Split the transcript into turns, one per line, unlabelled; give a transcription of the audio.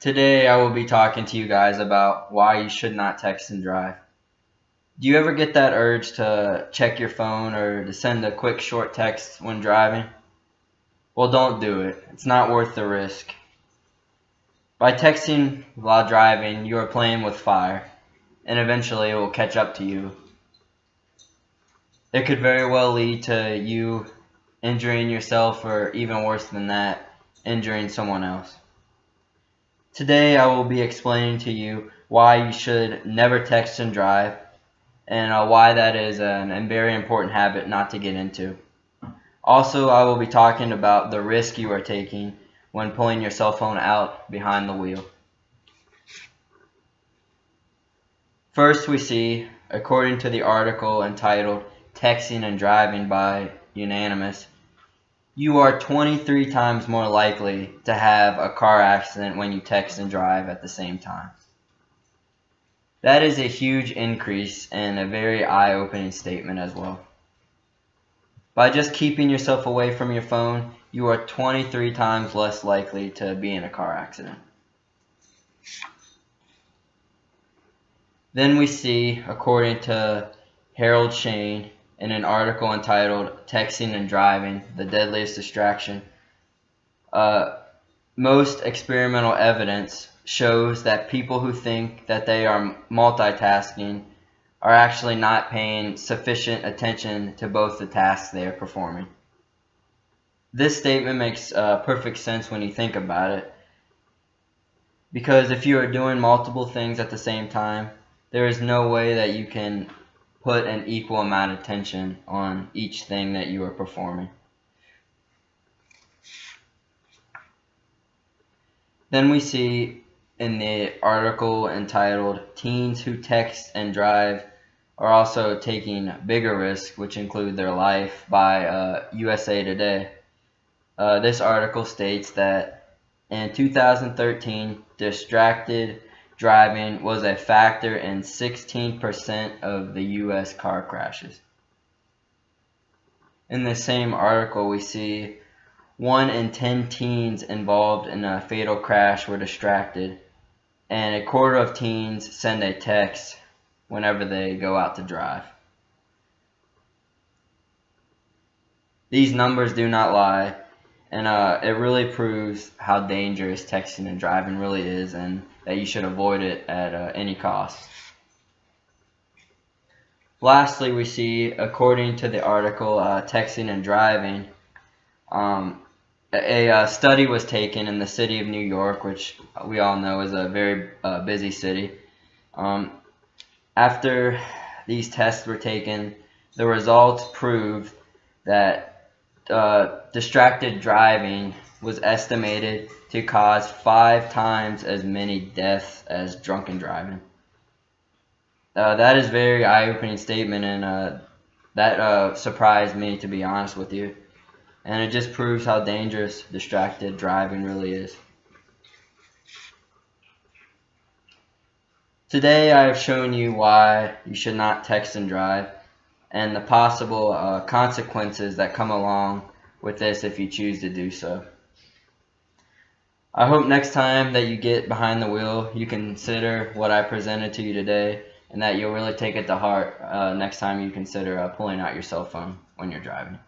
Today I will be talking to you guys about why you should not text and drive. Do you ever get that urge to check your phone or to send a quick short text when driving? Well, don't do it. It's not worth the risk. By texting while driving, you are playing with fire, and eventually it will catch up to you. It could very well lead to you injuring yourself, or even worse than that, injuring someone else. Today I will be explaining to you why you should never text and drive, and why that is a very important habit not to get into. Also, I will be talking about the risk you are taking when pulling your cell phone out behind the wheel. First, we see, according to the article entitled Texting and Driving by Unanimous, you are 23 times more likely to have a car accident when you text and drive at the same time. That is a huge increase and a very eye-opening statement as well. By just keeping yourself away from your phone, you are 23 times less likely to be in a car accident. Then we see, according to Harold Shane, in an article entitled Texting and Driving, the Deadliest Distraction, most experimental evidence shows that people who think that they are multitasking are actually not paying sufficient attention to both the tasks they are performing. This statement makes perfect sense when you think about it, because if you are doing multiple things at the same time, there is no way that you can put an equal amount of attention on each thing that you are performing. Then we see in the article entitled Teens Who Text and Drive Are Also Taking Bigger Risks, which include their life, by USA Today. This article states that in 2013, distracted driving was a factor in 16% of the U.S. car crashes. In the same article, we see 1 in 10 teens involved in a fatal crash were distracted, and a quarter of teens send a text whenever they go out to drive. These numbers do not lie, and it really proves how dangerous texting and driving really is, and that you should avoid it at any cost. Lastly, we see, according to the article Texting and Driving, a study was taken in the city of New York, which we all know is a very busy city. After these tests were taken, the results proved that distracted driving was estimated to cause 5 times as many deaths as drunken driving. That is a very eye-opening statement, and that surprised me, to be honest with you. And it just proves how dangerous distracted driving really is. Today I have shown you why you should not text and drive, and the possible consequences that come along with this if you choose to do so. I hope next time that you get behind the wheel, you consider what I presented to you today, and that you'll really take it to heart next time you consider pulling out your cell phone when you're driving.